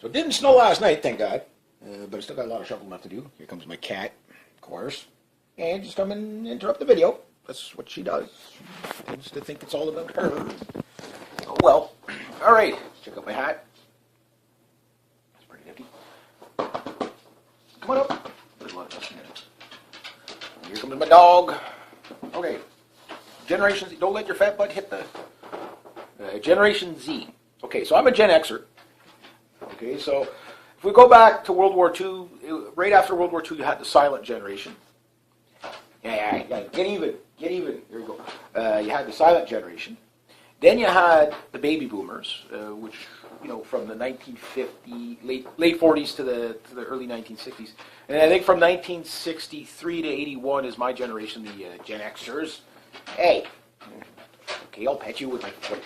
So it didn't snow last night, thank God. But I still got a lot of shoveling left to do. Here comes my cat, of course. And just come and interrupt the video. That's what she does. She tends to think it's all about her. Oh well. All right. Check out my hat. It's pretty nifty. Come on up. There's a lot of dust in it. Here comes my dog. Okay. Generation Z. Don't let your fat butt hit the... Generation Z. Okay, so I'm a Gen Xer. Okay, so if we go back to World War II, right after World War II, you had the silent generation. Yeah, get even. There you go. You had the silent generation. Then you had the baby boomers, which, from the 1950, late 40s to the early 1960s. And I think from 1963 to 81 is my generation, the Gen Xers. Hey, okay, I'll pet you with my foot.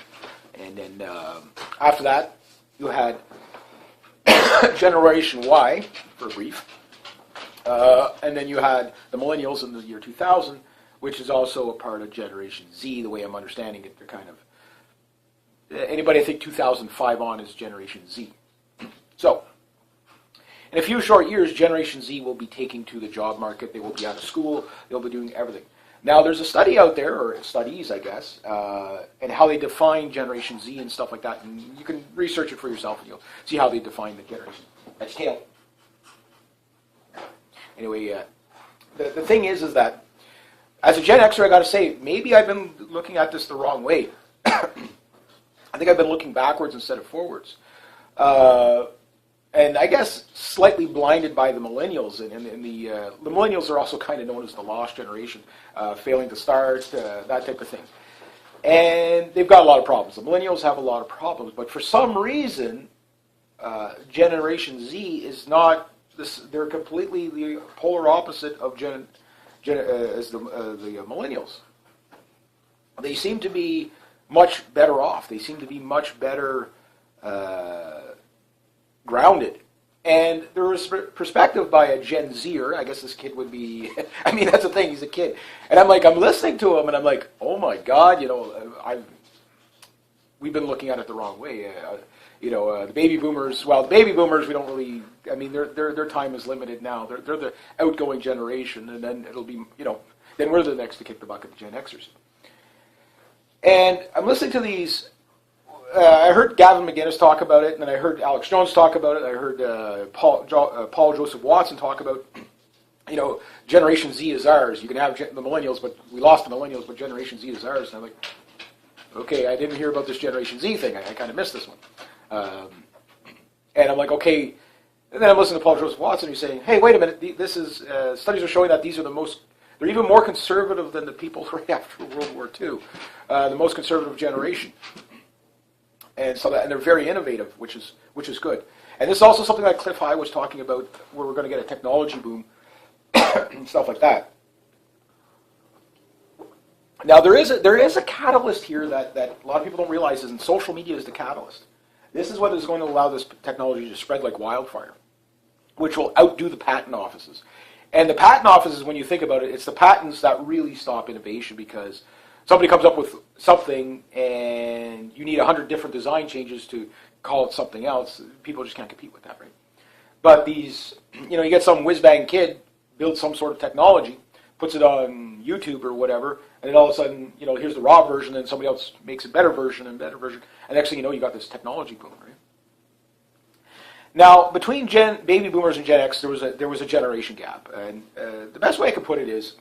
And then after that, you had Generation Y, for a brief. And then you had the millennials in the year 2000, which is also a part of Generation Z, the way I'm understanding it. They're kind of... anybody I think 2005 on is Generation Z. So, in a few short years, Generation Z will be taking to the job market. They will be out of school. They'll be doing everything. Now, there's a study out there, or studies, I guess, and how they define Generation Z and stuff like that. And you can research it for yourself, and you'll see how they define the generation. That's tail. Anyway, the thing is that as a Gen Xer, I got to say, maybe I've been looking at this the wrong way. I think I've been looking backwards instead of forwards. And I guess slightly blinded by the millennials. And the millennials are also kind of known as the lost generation, failing to start, that type of thing. And they've got a lot of problems. The millennials have a lot of problems. But for some reason, Generation Z is not... they're completely the polar opposite of as the millennials. They seem to be much better off. They seem to be much better grounded. And there was perspective by a Gen Zer. I guess this kid would be... I mean, that's the thing. He's a kid. And I'm listening to him, and I'm like, oh my God, we've been looking at it the wrong way. The baby boomers, we don't really... I mean, their time is limited now. They're the outgoing generation, and then it'll be, then we're the next to kick the bucket, the Gen Xers. And I'm listening to these... I heard Gavin McInnes talk about it, and then I heard Alex Jones talk about it. I heard Paul Joseph Watson talk about, Generation Z is ours. You can have the millennials, but we lost the millennials, but Generation Z is ours. And I'm like, okay, I didn't hear about this Generation Z thing. I kind of missed this one. And I'm like, okay. And then I'm listening to Paul Joseph Watson, who's saying, hey, wait a minute. This is studies are showing that these are they're even more conservative than the people right after World War II, the most conservative generation. And they're very innovative, which is good. And this is also something that Cliff High was talking about, where we're going to get a technology boom and stuff like that. Now there is a catalyst here that a lot of people don't realize is, and social media is the catalyst. This is what is going to allow this technology to spread like wildfire, which will outdo the patent offices. And the patent offices, when you think about it, it's the patents that really stop innovation, because somebody comes up with something and you need 100 different design changes to call it something else. People just can't compete with that, right? But these, you get some whiz-bang kid builds some sort of technology, puts it on YouTube or whatever, and then all of a sudden, here's the raw version, and somebody else makes a better version, and next thing you know, you got this technology boom, right? Now, between baby boomers and Gen X, there was a generation gap, and the best way I could put it is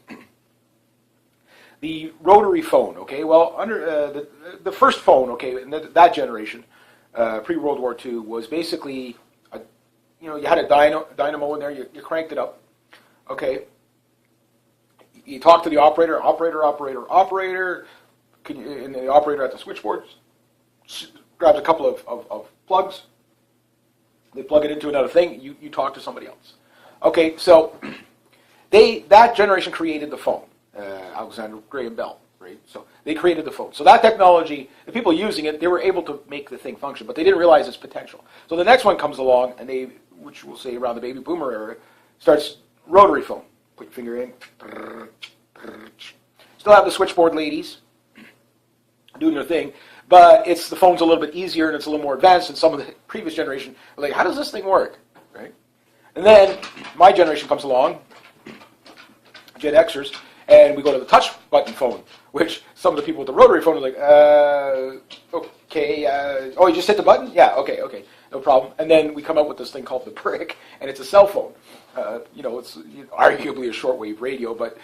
the rotary phone. Okay, well, under the first phone, okay, in that generation, pre-World War II, was basically you had a dynamo in there. You cranked it up, okay. You talk to the operator, and the operator at the switchboard grabs a couple of plugs. They plug it into another thing. You talk to somebody else. Okay, so that generation created the phone. Alexander Graham Bell, right? So they created the phone. So that technology, the people using it, they were able to make the thing function, but they didn't realize its potential. So the next one comes along, and which we'll say around the baby boomer era, starts rotary phone. Put your finger in. Still have the switchboard ladies doing their thing, but the phone's a little bit easier and it's a little more advanced than some of the previous generation. Like, how does this thing work, right? And then my generation comes along, Gen Xers, and we go to the touch button phone, which some of the people with the rotary phone are like, okay, oh, you just hit the button? Yeah, okay, no problem. And then we come up with this thing called the brick, and it's a cell phone. It's arguably a shortwave radio, but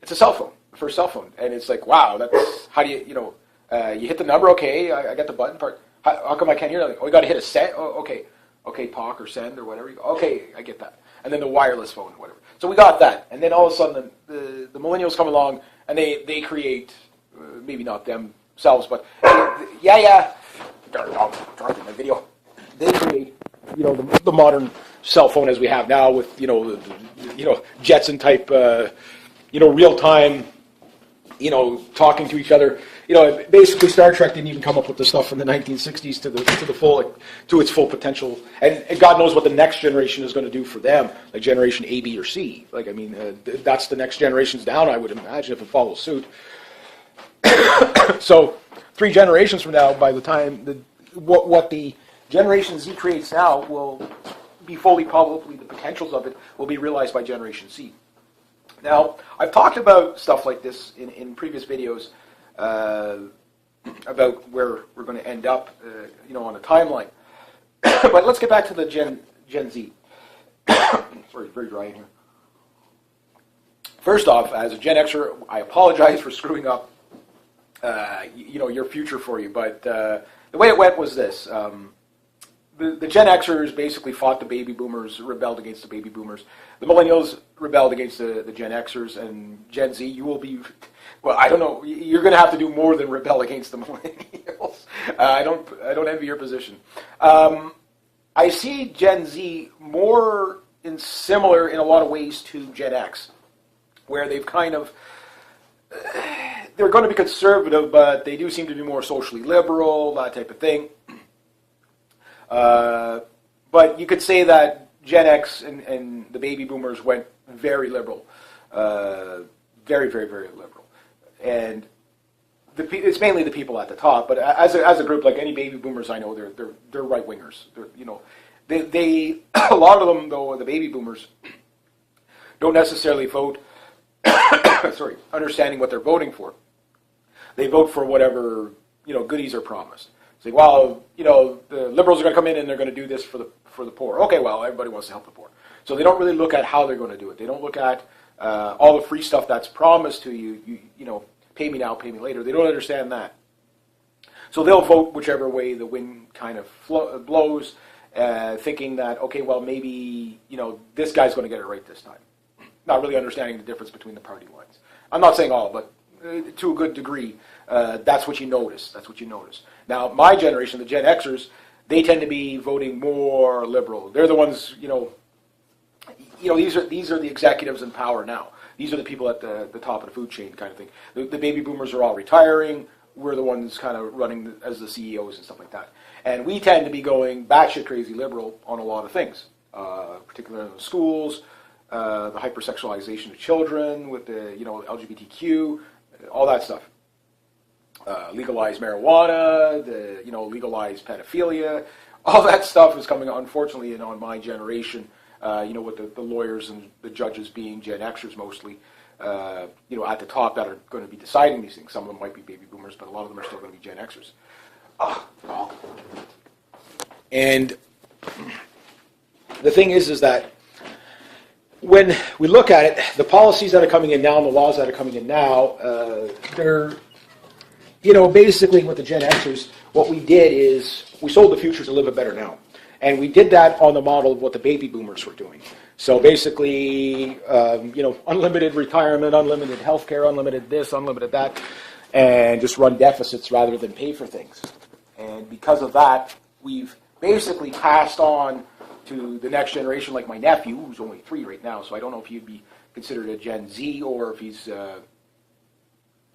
it's a cell phone, the first cell phone. And it's like, wow, that's, how do you, you hit the number, okay, I got the button part. How come I can't hear that? Oh, you got to hit a send? Oh, okay, talk or send or whatever. Okay, I get that. And then the wireless phone, whatever. So we got that. And then all of a sudden the millennials come along and they create, maybe not themselves, but my video. They create, the modern cell phone as we have now with, Jetson type, real time, talking to each other. Basically Star Trek didn't even come up with the stuff in the 1960s to its full potential. And God knows what the next generation is going to do for them, like generation A, B, or C. Like, I mean, that's the next generations down, I would imagine, if it follows suit. So 3 generations from now, by the time what the Generation Z creates now will be fully, probably the potentials of it will be realized by Generation Z. Now, I've talked about stuff like this in previous videos about where we're going to end up, on a timeline. But let's get back to the Gen Z. Sorry, very dry in here. First off, as a Gen Xer, I apologize for screwing up, your future for you. But the way it went was this. The Gen Xers basically fought the baby boomers, rebelled against the baby boomers. The millennials rebelled against the Gen Xers, and Gen Z, you will be, well, I don't know, you're going to have to do more than rebel against the millennials. I don't envy your position. I see Gen Z more similar in a lot of ways to Gen X, where they've kind of, they're going to be conservative, but they do seem to be more socially liberal, that type of thing. But you could say that Gen X and the baby boomers went very liberal, very, very, very liberal, and it's mainly the people at the top. But as a group, like any baby boomers I know, they're right wingers. They a lot of them though, the baby boomers don't necessarily vote. Sorry, understanding what they're voting for. They vote for whatever goodies are promised. Say, well, the liberals are going to come in and they're going to do this for the poor. Okay, well, everybody wants to help the poor. So they don't really look at how they're going to do it. They don't look at all the free stuff that's promised to you. Pay me now, pay me later. They don't understand that. So they'll vote whichever way the wind kind of blows, thinking that, okay, well, maybe, this guy's going to get it right this time. Not really understanding the difference between the party lines. I'm not saying all, but to a good degree, that's what you notice. That's what you notice. Now, my generation, the Gen Xers, they tend to be voting more liberal. They're the ones, these are the executives in power now. These are the people at the top of the food chain kind of thing. The baby boomers are all retiring. We're the ones kind of running as the CEOs and stuff like that. And we tend to be going batshit crazy liberal on a lot of things, particularly in the schools, the hypersexualization of children with the, LGBTQ, all that stuff. Legalize marijuana, legalize pedophilia, all that stuff is coming, unfortunately, in on my generation. With the lawyers and the judges being Gen Xers mostly, at the top that are going to be deciding these things. Some of them might be baby boomers, but a lot of them are still going to be Gen Xers. And the thing is that when we look at it, the policies that are coming in now and the laws that are coming in now, they're, basically with the Gen Xers, what we did is we sold the future to live it better now. And we did that on the model of what the baby boomers were doing. So basically, unlimited retirement, unlimited healthcare, unlimited this, unlimited that, and just run deficits rather than pay for things. And because of that, we've basically passed on to the next generation, like my nephew, who's only 3 right now, so I don't know if he'd be considered a Gen Z or if he's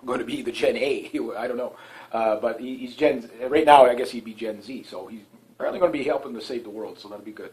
going to be the Gen A. I don't know. But he's right now, I guess he'd be Gen Z, so he's apparently going to be helping to save the world, so that'll be good.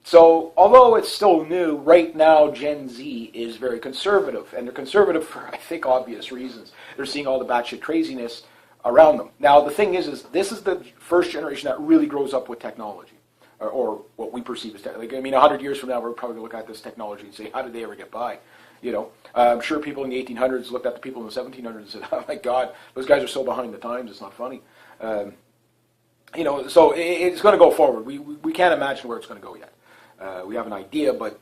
So, although it's still new, right now Gen Z is very conservative, and they're conservative for, I think, obvious reasons. They're seeing all the batshit craziness around them. Now, the thing is this is the first generation that really grows up with technology, or what we perceive as technology. Like, I mean, 100 years from now, we're probably going to look at this technology and say, how did they ever get by? You know, I'm sure people in the 1800s looked at the people in the 1700s and said, oh my God, those guys are so behind the times, it's not funny. You know, so it's going to go forward. We can't imagine where it's going to go yet. We have an idea, but,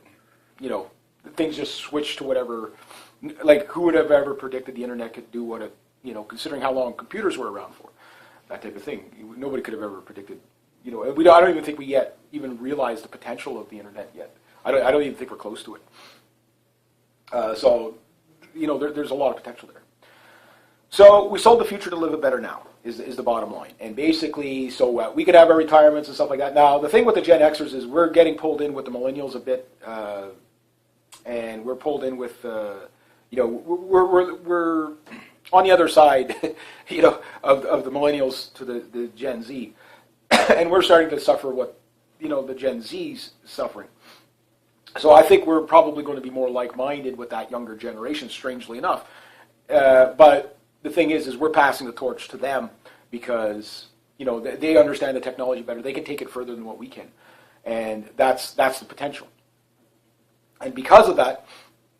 you know, things just switch to whatever. Like, who would have ever predicted the internet could do what it, you know, considering how long computers were around for, that type of thing. Nobody could have ever predicted, you know, I don't even think we yet even realize the potential of the internet yet. I don't even think we're close to it. So, you know, there's a lot of potential there. So we sold the future to live it better now, is the bottom line. And basically, so we could have our retirements and stuff like that. Now, the thing with the Gen Xers is we're getting pulled in with the millennials a bit, and we're pulled in with, you know, we're on the other side, you know, of the millennials to the Gen Z. And we're starting to suffer what, you know, the Gen Z's suffering. So I think we're probably going to be more like-minded with that younger generation, strangely enough. But the thing is we're passing the torch to them because, you know, they understand the technology better. They can take it further than what we can. And that's the potential. And because of that,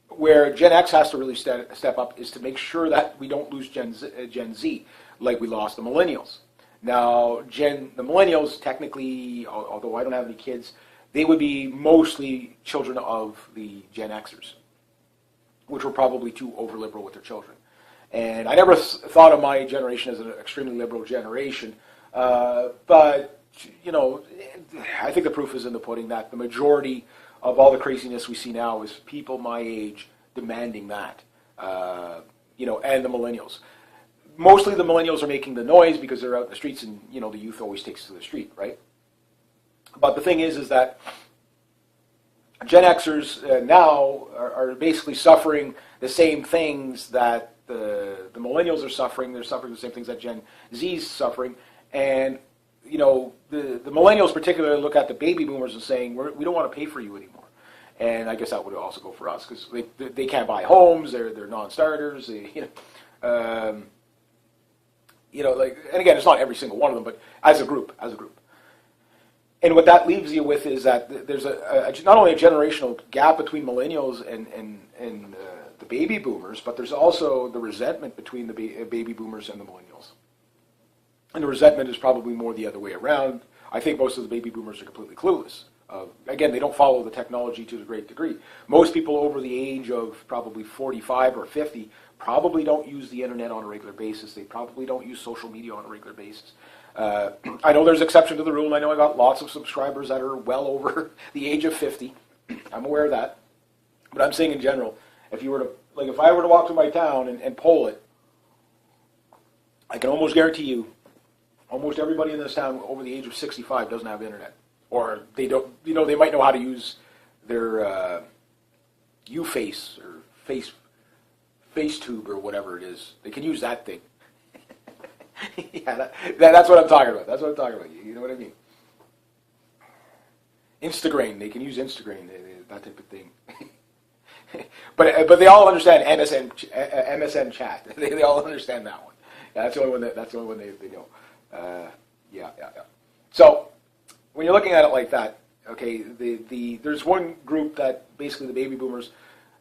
where Gen X has to really step up is to make sure that we don't lose Gen Z like we lost the millennials. Now, the millennials, technically, although I don't have any kids, they would be mostly children of the Gen Xers, which were probably too over-liberal with their children. And I never thought of my generation as an extremely liberal generation, but, you know, I think the proof is in the pudding that the majority of all the craziness we see now is people my age demanding that, you know, and the millennials. Mostly the millennials are making the noise because they're out in the streets and, you know, the youth always takes to the street, right? But the thing is that Gen Xers now are basically suffering the same things that the millennials are suffering. They're suffering the same things that Gen Z's suffering. And, you know, the millennials particularly look at the baby boomers and saying, we don't want to pay for you anymore. And I guess that would also go for us because they can't buy homes. They're non-starters. You know, like, and again, it's not every single one of them, but as a group. And what that leaves you with is that there's not only a generational gap between millennials and the baby boomers, but there's also the resentment between the baby boomers and the millennials. And the resentment is probably more the other way around. I think most of the baby boomers are completely clueless. Again, they don't follow the technology to a great degree. Most people over the age of probably 45 or 50 probably don't use the internet on a regular basis. They probably don't use social media on a regular basis. I know there's exception to the rule, and I know I got lots of subscribers that are well over the age of 50. I'm aware of that. But I'm saying in general, if I were to walk through my town and poll it, I can almost guarantee you, almost everybody in this town over the age of 65 doesn't have internet. Or they don't, you know, they might know how to use their UFace or FaceTube or whatever it is. They can use that thing. Yeah, that's what I'm talking about. That's what I'm talking about. You know what I mean? Instagram. They can use Instagram. That type of thing. but they all understand MSN chat. They all understand that one. Yeah, that's the only one they know. Yeah. So when you're looking at it like that, okay, there's one group that basically the baby boomers.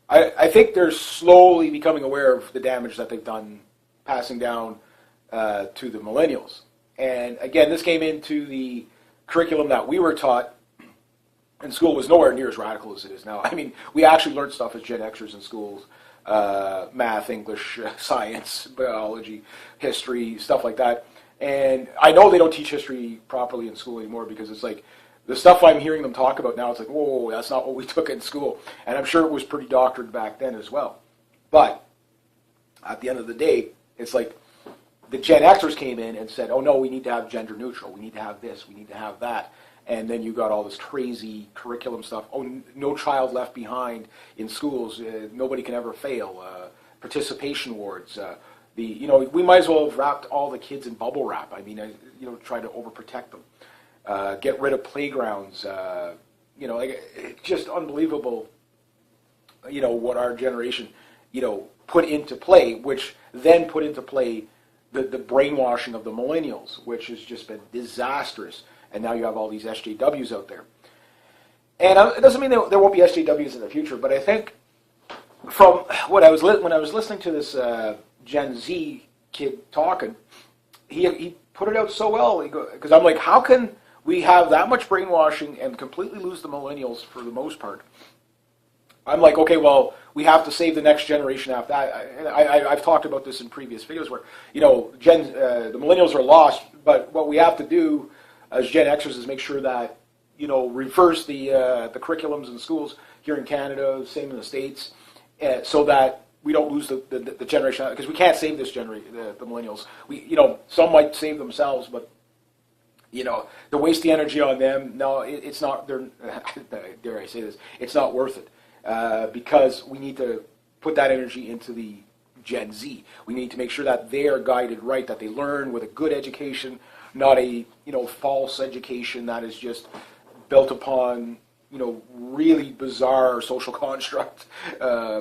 I think they're slowly becoming aware of the damage that they've done, passing down to the millennials. And again, this came into the curriculum that we were taught in school was nowhere near as radical as it is now. I mean, we actually learned stuff as Gen Xers in schools, math, English, science, biology, history, stuff like that. And I know they don't teach history properly in school anymore because it's like, the stuff I'm hearing them talk about now, it's like, whoa, that's not what we took in school. And I'm sure it was pretty doctored back then as well. But at the end of the day, it's like the Gen Xers came in and said, oh no, we need to have gender neutral. We need to have this. We need to have that. And then you got all this crazy curriculum stuff. Oh, no child left behind in schools. Nobody can ever fail. Participation awards. We might as well have wrapped all the kids in bubble wrap. I mean, try to overprotect them. Get rid of playgrounds. like it's just unbelievable, what our generation, put into play, which then put into play the brainwashing of the millennials, which has just been disastrous. And now you have all these SJWs out there. And it doesn't mean there won't be SJWs in the future, but I think from what I was when I was listening to this Gen Z kid talking, he put it out so well. Because I'm like, how can we have that much brainwashing and completely lose the millennials for the most part? I'm like, okay, well, we have to save the next generation after that. I've talked about this in previous videos where, the millennials are lost, but what we have to do as Gen Xers is make sure that, reverse the curriculums in schools here in Canada, same in the States, so that we don't lose the generation, because we can't save this generation, the millennials. Some might save themselves, but to waste the energy on them, no, it's not. Dare I say this? It's not worth it, because we need to put that energy into the Gen Z. We need to make sure that they are guided right, that they learn with a good education, not a false education that is just built upon really bizarre social construct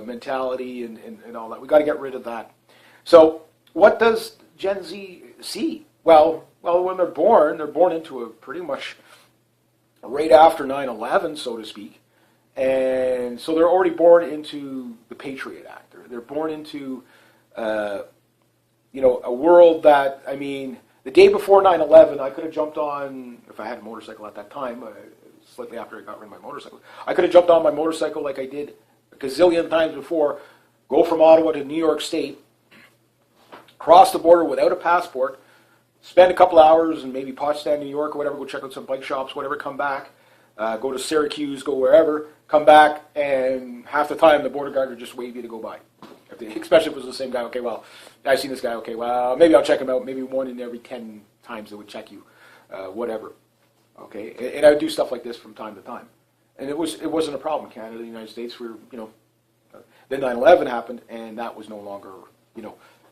mentality and all that. We got to get rid of that. So what does Gen Z see? Well, when they're born into a pretty much right after 9/11, so to speak. And so they're already born into the Patriot Act. They're born into, a world that, the day before 9/11, I could have jumped on, if I had a motorcycle at that time, slightly after I got rid of my motorcycle, I could have jumped on my motorcycle like I did a gazillion times before, go from Ottawa to New York State, cross the border without a passport, spend a couple hours in maybe Potsdam, New York, or whatever, go check out some bike shops, whatever, come back, go to Syracuse, go wherever, come back, and half the time the border guard would just wave you to go by. Especially if it was the same guy. Okay, well, I've seen this guy. Okay, well, maybe I'll check him out. Maybe one in every 10 times they would check you, whatever. Okay, and I would do stuff like this from time to time, and it wasn't a problem in Canada, the United States. Then 9/11 happened, and that was no longer.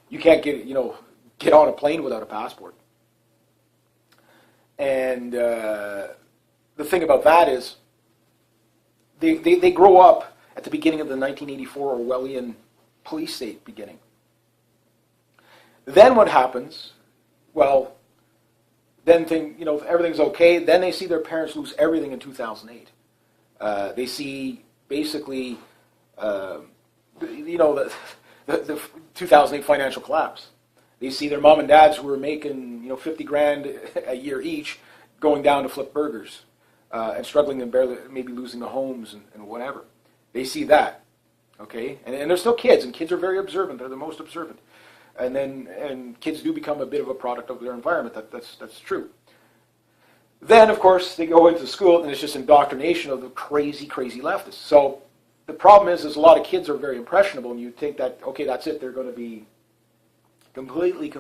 You can't get on a plane without a passport. And the thing about that is, they grow up at the beginning of the 1984 Orwellian police state beginning. Then what happens? Well, then everything's okay. Then they see their parents lose everything in 2008. They see basically, the 2008 financial collapse. They see their mom and dads who were making $50 grand a year each going down to flip burgers and struggling and barely maybe losing the homes and whatever. They see that. Okay, and they're still kids, and kids are very observant. They're the most observant, and kids do become a bit of a product of their environment. That's true. Then, of course, they go into school, and it's just indoctrination of the crazy leftists. So the problem is a lot of kids are very impressionable, and you think that okay, that's it. They're going to be completely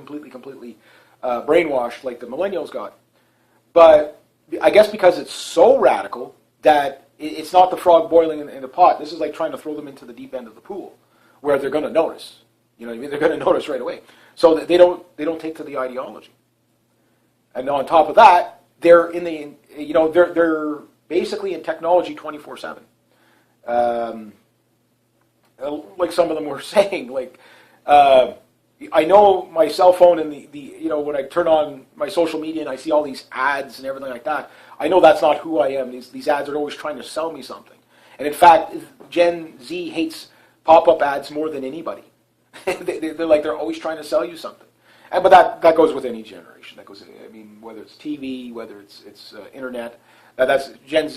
brainwashed like the millennials got. But I guess because it's so radical that it's not the frog boiling in the pot. This is like trying to throw them into the deep end of the pool, where they're going to notice. You know what I mean? They're going to notice right away. So they don't take to the ideology. And on top of that, they're in the they're basically in technology 24/7. Like some of them were saying, like I know my cell phone and the when I turn on my social media and I see all these ads and everything like that, I know that's not who I am. These ads are always trying to sell me something. And in fact, Gen Z hates pop-up ads more than anybody. they're always trying to sell you something. But that goes with any generation. That goes, whether it's TV, whether it's internet. That's Gen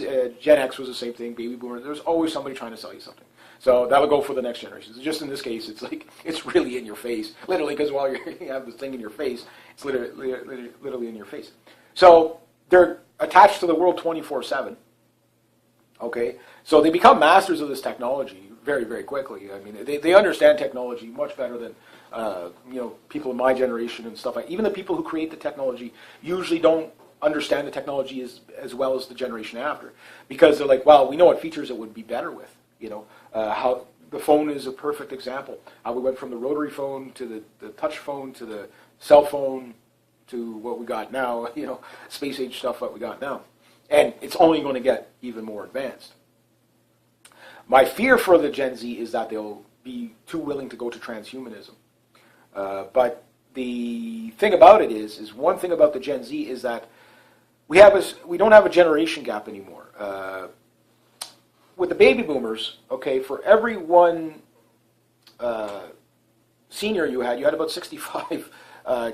X was the same thing. Baby boomer. There's always somebody trying to sell you something. So that'll go for the next generation. Just in this case, it's really in your face, literally, because while you have this thing in your face, it's literally in your face. So they're attached to the world 24/7. Okay, so they become masters of this technology very, very quickly. They understand technology much better than people in my generation and stuff. Even the people who create the technology usually don't understand the technology as well as the generation after, because they're like, well, we know what features it would be better with. How the phone is a perfect example. How we went from the rotary phone to the touch phone to the cell phone to what we got now, space age stuff what we got now. And it's only going to get even more advanced. My fear for the Gen Z is that they'll be too willing to go to transhumanism. But the thing about it is one thing about the Gen Z is that we don't have a generation gap anymore. With the baby boomers, okay, for every one senior you had about 65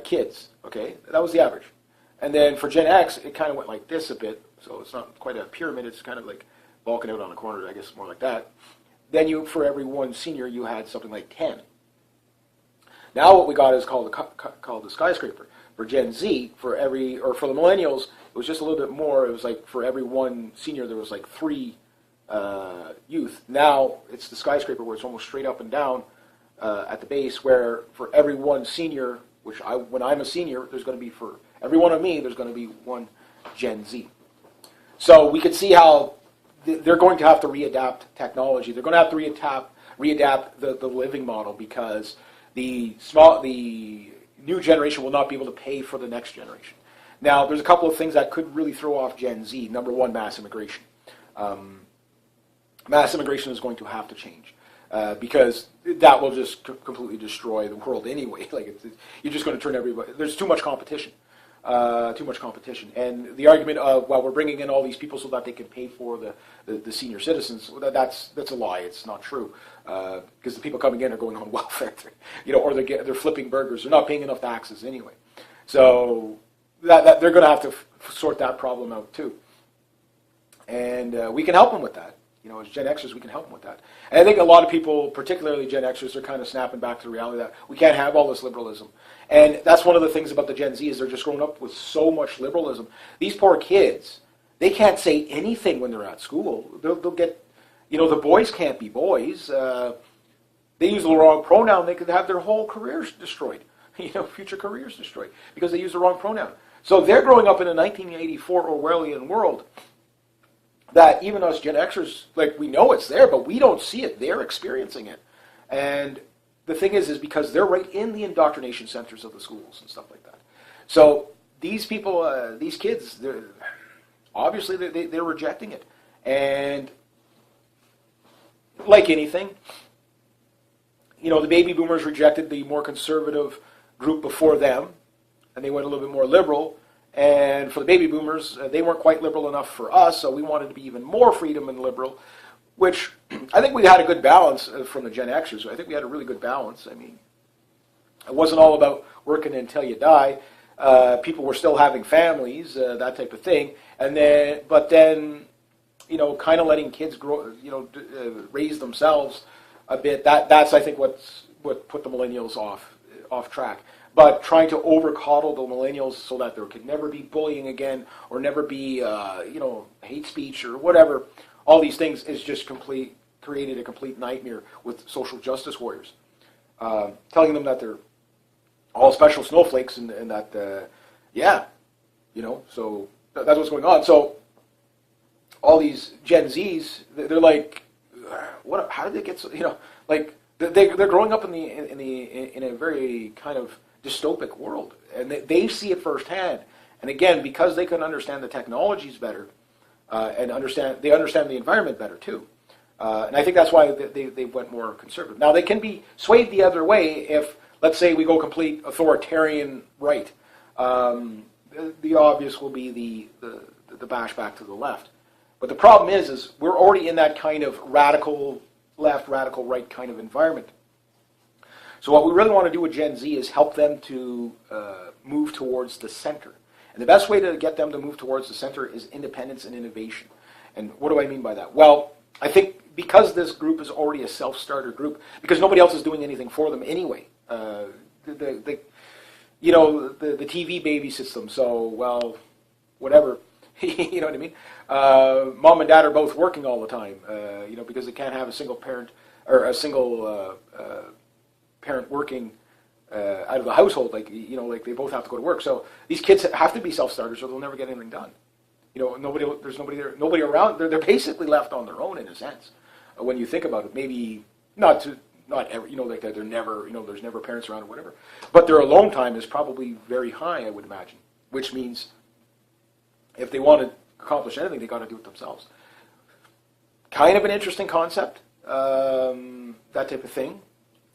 kids, okay? That was the average. And then for Gen X, it kind of went like this a bit, so it's not quite a pyramid, it's kind of like bulking out on a corner, I guess more like that. Then for every one senior, you had something like 10. Now what we got is called the skyscraper. For Gen Z, for the millennials, it was just a little bit more. It was like for every one senior, there was like 3 youth. Now it's the skyscraper where it's almost straight up and down at the base, where for every one senior, when I'm a senior, there's going to be, for every one of me, there's going to be one Gen Z. So we could see how they're going to have to readapt technology. They're going to have to readapt the living model, because the new generation will not be able to pay for the next generation. Now, there's a couple of things that could really throw off Gen Z. Number one, mass immigration. Mass immigration is going to have to change, because that will just completely destroy the world anyway. Like you're just going to turn everybody. There's too much competition. And the argument of, well, we're bringing in all these people so that they can pay for the senior citizens, that's a lie. It's not true, because the people coming in are going on welfare, or they're flipping burgers. They're not paying enough taxes anyway. So that they're going to have to sort that problem out too. And we can help them with that. As Gen Xers, we can help them with that. And I think a lot of people, particularly Gen Xers, are kind of snapping back to the reality that we can't have all this liberalism. And that's one of the things about the Gen Z is they're just growing up with so much liberalism. These poor kids, they can't say anything when they're at school. They'll get, the boys can't be boys. They use the wrong pronoun. They could have their whole careers destroyed, future careers destroyed, because they use the wrong pronoun. So they're growing up in a 1984 Orwellian world that even us Gen Xers, like, we know it's there, but we don't see it. They're experiencing it. And the thing is because they're right in the indoctrination centers of the schools and stuff like that. So these people, these kids, they're rejecting it. And like anything, the baby boomers rejected the more conservative group before them, and they went a little bit more liberal. And for the baby boomers, they weren't quite liberal enough for us, so we wanted to be even more freedom and liberal, which I think we had a good balance from the Gen Xers. I think we had a really good balance. I mean, it wasn't all about working until you die. People were still having families, that type of thing. But then, kind of letting kids grow, raise themselves a bit. That's I think what put the millennials off track. But trying to over-coddle the millennials so that there could never be bullying again, or never be, hate speech or whatever, all these things is just created a complete nightmare with social justice warriors. Telling them that they're all special snowflakes and that, so that's what's going on. So all these Gen Zs, they're like, what? How did they get so, they're growing up in a very kind of dystopic world, and they see it firsthand. And again, because they can understand the technologies better, and they understand the environment better too. And I think that's why they went more conservative. Now they can be swayed the other way if, let's say, we go complete authoritarian right. The obvious will be the bash back to the left. But the problem is we're already in that kind of radical left, radical right kind of environment. So what we really want to do with Gen Z is help them to move towards the center. And the best way to get them to move towards the center is independence and innovation. And what do I mean by that? Well, I think because this group is already a self-starter group, because nobody else is doing anything for them anyway. The TV babysits them, so, well, whatever. You know what I mean? Mom and dad are both working all the time, because they can't have a single parent or a single parent working out of the household, like they both have to go to work. So these kids have to be self-starters, or they'll never get anything done. There's nobody around. They're basically left on their own in a sense. When you think about it, maybe not every, like that. They're never, there's never parents around or whatever. But their alone time is probably very high, I would imagine. Which means if they want to accomplish anything, they got to do it themselves. Kind of an interesting concept, that type of thing.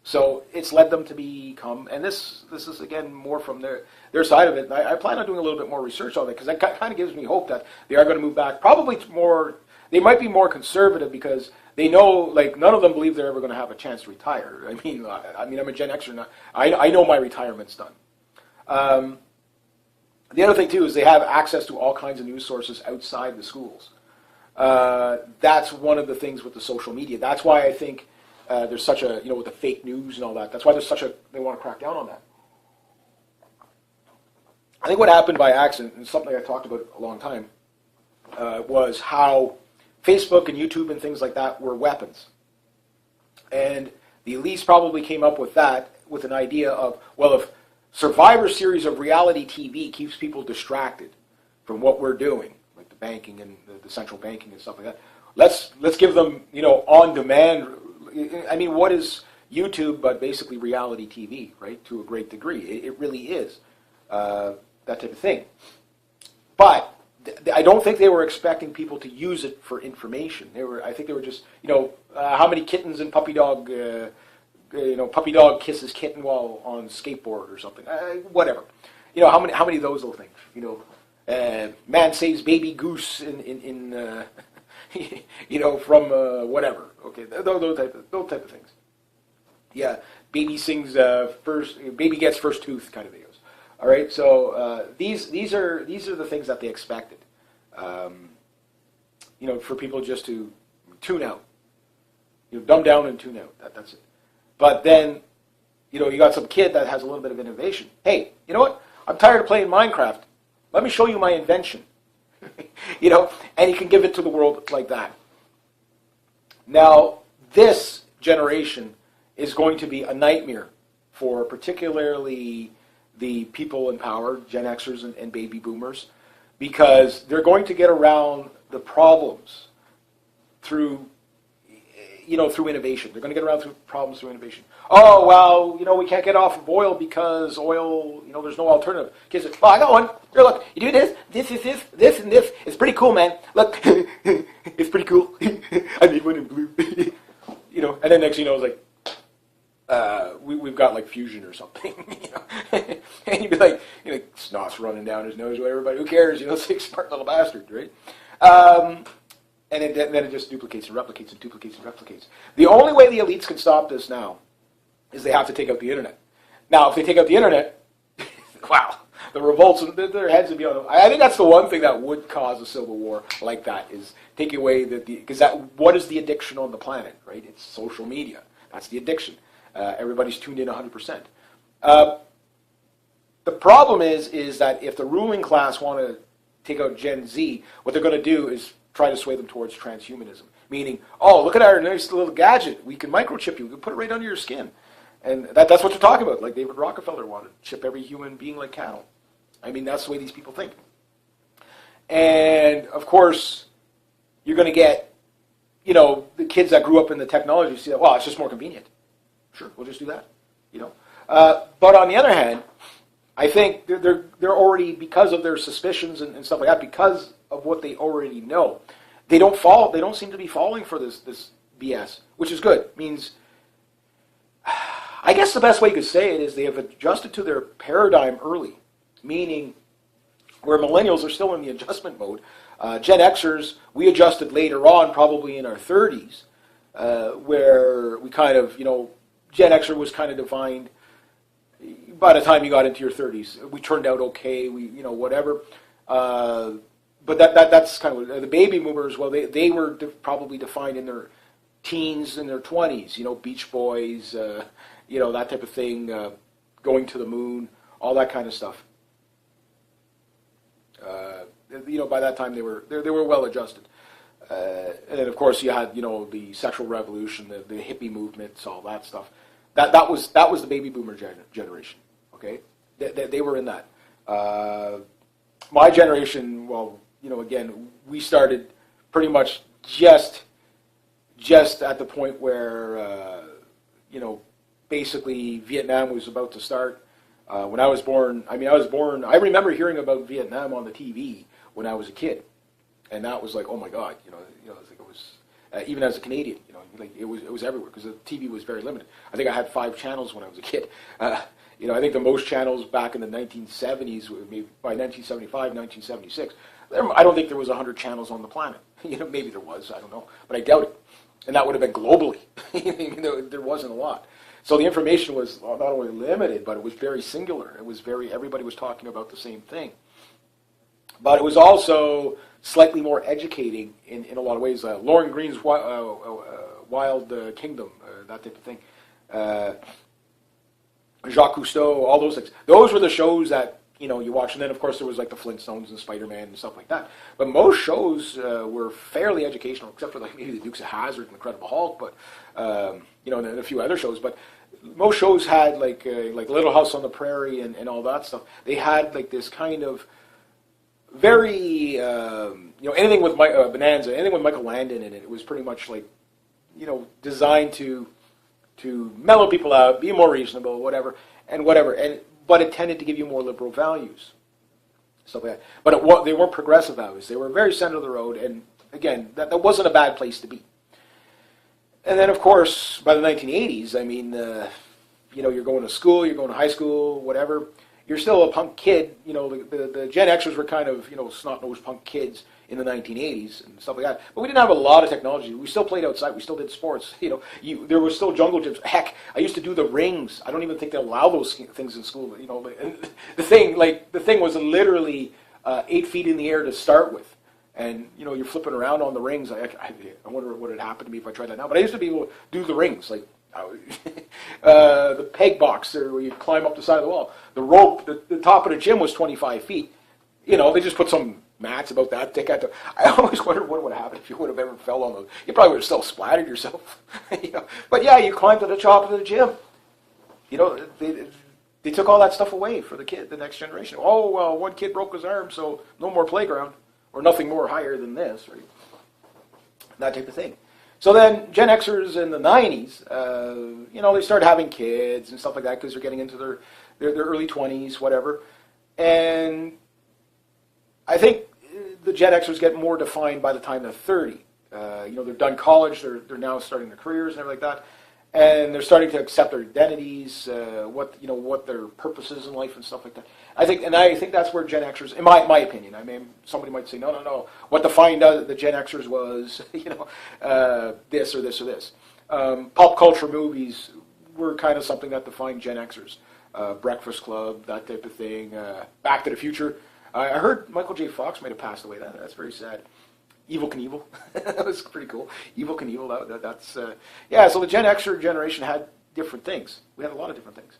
So it's led them to become, and this is again more from their side of it. And I plan on doing a little bit more research on it because that kind of gives me hope that they are going to move back. Probably more, they might be more conservative because they know, like, none of them believe they're ever going to have a chance to retire. I mean, I'm a Gen Xer now. I know my retirement's done. The other thing too is they have access to all kinds of news sources outside the schools. That's one of the things with the social media. That's why I think there's such a, with the fake news and all that. That's why they want to crack down on that. I think what happened by accident, and something I talked about a long time, was how Facebook and YouTube and things like that were weapons. And the elites probably came up with that with an idea of, well, if Survivor Series of reality TV keeps people distracted from what we're doing, like the banking and the central banking and stuff like that, let's give them, on demand. I mean, what is YouTube but basically reality TV, right? To a great degree, it really is that type of thing. But I don't think they were expecting people to use it for information. I think they were just, how many kittens and puppy dog, puppy dog kisses kitten while on skateboard or something, whatever. How many of those little things? Man saves baby goose in from whatever. Okay, those type of things. Yeah, baby sings baby gets first tooth kind of videos. All right, so these are the things that they expected. For people just to tune out, dumb down and tune out. That's it. But then, you got some kid that has a little bit of innovation. Hey, you know what? I'm tired of playing Minecraft. Let me show you my invention. And you can give it to the world like that. Now, this generation is going to be a nightmare for particularly the people in power, Gen Xers and baby boomers, because they're going to get around the problems through innovation. They're going to get around problems through innovation. Oh, well, we can't get off of oil because oil, there's no alternative. Kids say, I got one. Here, look, you do this, this, and this. It's pretty cool, man. Look, it's pretty cool. I made one in blue. And then next thing you know, it's like, we've got like fusion or something. And you'd be like, snot's running down his nose, everybody, who cares? It's like smart little bastard, right? And then it just duplicates and replicates and duplicates and replicates. The only way the elites can stop this now is they have to take out the internet. Now, if they take out the internet, wow, the revolts, their heads would be on. I think that's the one thing that would cause a civil war like that, is taking away because what is the addiction on the planet, right? It's social media. That's the addiction. Everybody's tuned in 100%. The problem is that if the ruling class want to take out Gen Z, what they're going to do is try to sway them towards transhumanism. Meaning, oh, look at our nice little gadget. We can microchip you. We can put it right under your skin. And that's what they're talking about. Like David Rockefeller wanted to chip every human being like cattle. I mean, that's the way these people think. And, of course, you're going to get, the kids that grew up in the technology see that, well, it's just more convenient. Sure, we'll just do that. But on the other hand, I think they're already, because of their suspicions and stuff like that, because of what they already know, they don't seem to be falling for this BS, which is good. It means, I guess the best way you could say it is they have adjusted to their paradigm early, meaning where millennials are still in the adjustment mode. Gen Xers, we adjusted later on, probably in our 30s, where we kind of, Gen Xer was kind of defined by the time you got into your 30s. We turned out okay, whatever. But that's kind of the baby boomers. Well, they were probably defined in their teens and their 20s. Beach Boys, that type of thing, going to the moon, all that kind of stuff. By that time they were well adjusted. And then of course you had the sexual revolution, the hippie movements, all that stuff. That was the baby boomer generation. Okay, they were in that. My generation, well, again, we started pretty much just at the point where basically Vietnam was about to start. When I was born, I remember hearing about Vietnam on the TV when I was a kid. and that was like, oh my God, it was even as a Canadian, like it was everywhere because the TV was very limited. I think I had 5 channels when I was a kid. I think the most channels back in the 1970s, maybe by 1975, 1976, I don't think there was 100 channels on the planet. Maybe there was, I don't know, but I doubt it. And that would have been globally. There wasn't a lot. So the information was not only limited, but it was very singular. It was everybody was talking about the same thing. But it was also slightly more educating in a lot of ways. Lauren Green's Wild Kingdom, that type of thing. Jacques Cousteau, all those things. Those were the shows that you watch. And then, of course, there was like the Flintstones and Spider-Man and stuff like that. But most shows were fairly educational, except for like maybe the Dukes of Hazzard and Incredible Hulk, but and a few other shows. But most shows had like Little House on the Prairie and all that stuff. They had like this kind of very anything with Bonanza, anything with Michael Landon in it. It was pretty much like designed to mellow people out, be more reasonable, whatever. But it tended to give you more liberal values, stuff like that. But they weren't progressive values. They were very center of the road, and again, that wasn't a bad place to be. And then, of course, by the 1980s, I mean, you're going to school, you're going to high school, whatever. You're still a punk kid. The Gen Xers were kind of snot-nosed punk kids in the 1980s and stuff like that. But we didn't have a lot of technology. We still played outside. We still did sports. There was still jungle gyms. Heck, I used to do the rings. I don't even think they allow those things in school. And the thing was literally 8 feet in the air to start with, and you're flipping around on the rings. I wonder what would happen to me if I tried that now. But I used to be able to do the rings the peg box where you climb up the side of the wall. The rope, the top of the gym was 25 feet. They just put some mats about that thick. I always wondered what would happen if you would have ever fell on those. You probably would have still splattered yourself. But yeah, you climbed to the top of the gym. They took all that stuff away for the next generation. Oh, well, one kid broke his arm, so no more playground, or nothing more higher than this, right? That type of thing. So then Gen Xers in the 90s, they start having kids and stuff like that because they're getting into their early 20s, whatever. And I think the Gen Xers get more defined by the time they're 30. They're done college, they're now starting their careers and everything like that. And they're starting to accept their identities, what their purpose is in life and stuff like that. I think that's where Gen Xers, in my opinion, I mean, somebody might say, no. What defined the Gen Xers was, this or this or this. Pop culture movies were kind of something that defined Gen Xers. Breakfast Club, that type of thing. Back to the Future. I heard Michael J. Fox might have passed away. That's very sad. Evil Knievel. That was pretty cool. Evil Knievel. That's So the Gen Xer generation had different things. We had a lot of different things.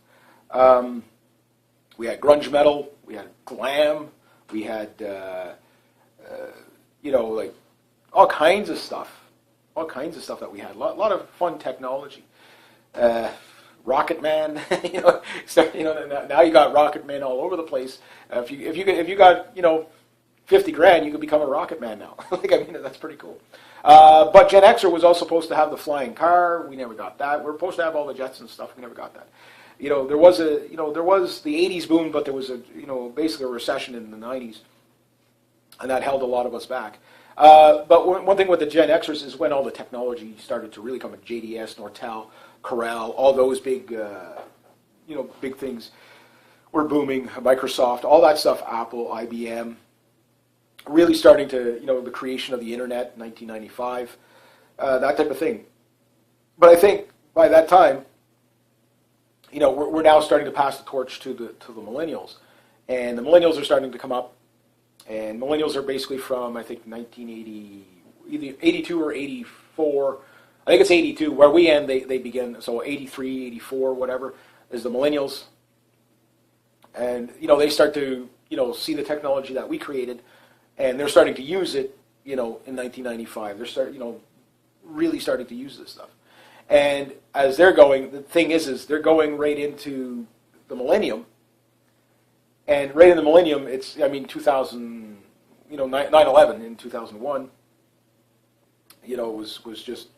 We had grunge metal. We had glam. We had like all kinds of stuff. All kinds of stuff that we had. A lot of fun technology. Rocket Man. Now you got Rocket Man all over the place. If you got 50 grand, you could become a Rocket Man now. That's pretty cool. But Gen Xer was also supposed to have the flying car. We never got that. We were supposed to have all the jets and stuff. We never got that. There was the 80s boom, but there was basically a recession in the 90s, and that held a lot of us back. But one thing with the Gen Xers is when all the technology started to really come in, JDS, Nortel, Corel, all those big things were booming. Microsoft, all that stuff, Apple, IBM, really starting to, the creation of the internet, 1995, that type of thing. But I think by that time, we're now starting to pass the torch to the millennials, and the millennials are starting to come up, and millennials are basically from, I think, 1980, either 82 or 84. I think it's 82 where we end. They begin. So 83, 84, whatever is the millennials, and they start to see the technology that we created, and they're starting to use it. In 1995, they're really starting to use this stuff. And as they're going, the thing is they're going right into the millennium. And right in the millennium, 2000, 9/11 in 2001, was just,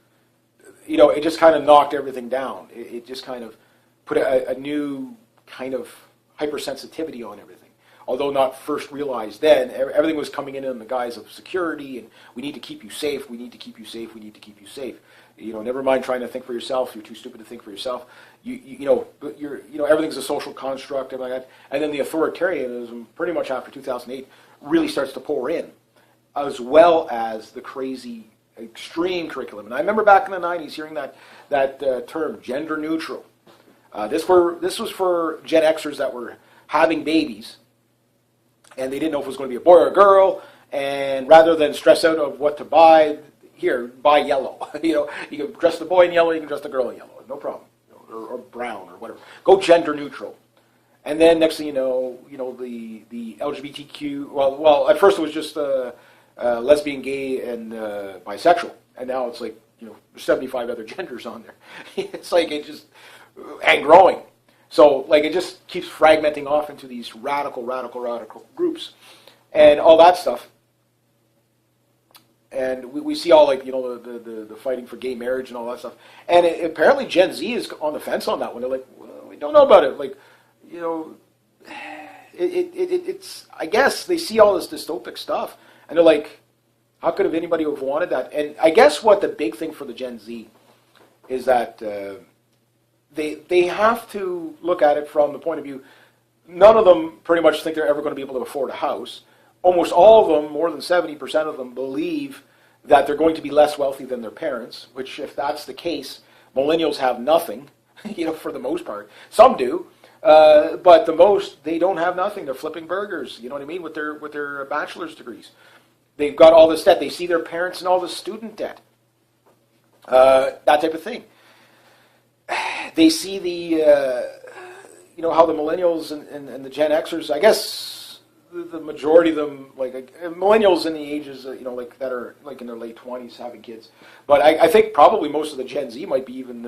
it just kind of knocked everything down. It just kind of put a new kind of hypersensitivity on everything. although not first realized then, everything was coming in the guise of security, and we need to keep you safe, we need to keep you safe, we need to keep you safe. Never mind trying to think for yourself. You're too stupid to think for yourself. Everything's a social construct and like that. And then the authoritarianism, pretty much after 2008, really starts to pour in, as well as the crazy, extreme curriculum. And I remember back in the 90s hearing that term, gender neutral. This was for Gen Xers that were having babies, and they didn't know if it was going to be a boy or a girl. And rather than stress out of what to buy, here, buy yellow. You can dress the boy in yellow, you can dress the girl in yellow, no problem. Or brown or whatever. Go gender neutral. And then next thing you know, the LGBTQ. Well, at first it was just lesbian, gay, and bisexual, and now it's like there's 75 other genders on there. It's like it just and growing. So like it just keeps fragmenting off into these radical groups, and all that stuff. And we see all like the fighting for gay marriage and all that stuff. And apparently Gen Z is on the fence on that one. They're like, well, we don't know about it. Like, it's I guess they see all this dystopic stuff, and they're like, how could anybody have wanted that? And I guess what the big thing for the Gen Z is that they have to look at it from the point of view. None of them pretty much think they're ever going to be able to afford a house. Almost all of them, more than 70% of them, believe that they're going to be less wealthy than their parents, which if that's the case, millennials have nothing, for the most part. Some do, but the most, they don't have nothing. They're flipping burgers, you know what I mean, with their bachelor's degrees. They've got all this debt. They see their parents and all the student debt, that type of thing. They see how the millennials and the Gen Xers, I guess, the majority of them, like millennials in the ages, that are like in their late 20s having kids. But I think probably most of the Gen Z might be even,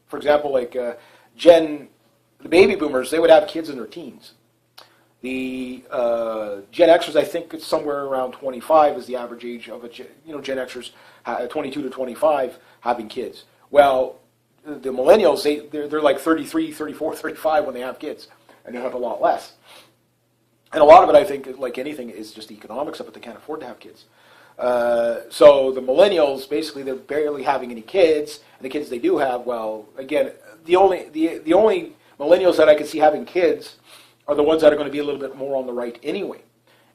for example, like the baby boomers, they would have kids in their teens. The Gen Xers, I think it's somewhere around 25 is the average age of Gen Xers, 22 to 25 having kids. Well, the millennials, they're like 33, 34, 35 when they have kids, and they have a lot less. And a lot of it, I think, like anything, is just economics of it. They can't afford to have kids. So the millennials, basically, they're barely having any kids. And the kids they do have, well, again, the only millennials that I can see having kids are the ones that are going to be a little bit more on the right anyway.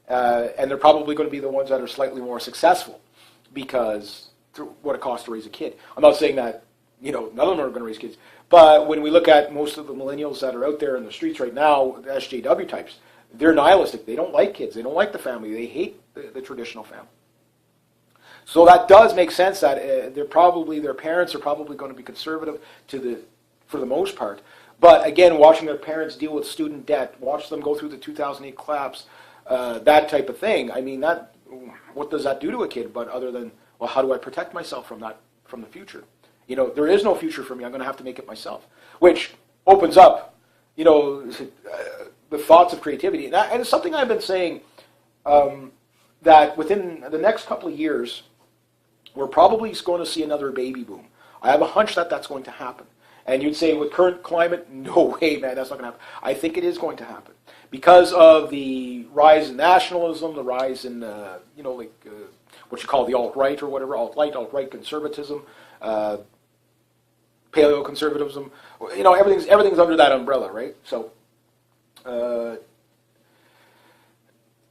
And they're probably going to be the ones that are slightly more successful because what it costs to raise a kid. I'm not saying that, none of them are going to raise kids. But when we look at most of the millennials that are out there in the streets right now, the SJW types, they're nihilistic. They don't like kids. They don't like the family. They hate the traditional family. So that does make sense that their parents are probably going to be conservative for the most part. But again, watching their parents deal with student debt, watch them go through the 2008 collapse, that type of thing. I mean, what does that do to a kid? But other than, well, how do I protect myself from the future? There is no future for me. I'm going to have to make it myself, which opens up, the thoughts of creativity. And it's something I've been saying, that within the next couple of years, we're probably going to see another baby boom. I have a hunch that that's going to happen. And you'd say, with current climate, no way, man, that's not going to happen. I think it is going to happen. Because of the rise in nationalism, the rise in, what you call the alt-right or whatever, alt-right conservatism, paleo-conservatism, everything's under that umbrella, right? So,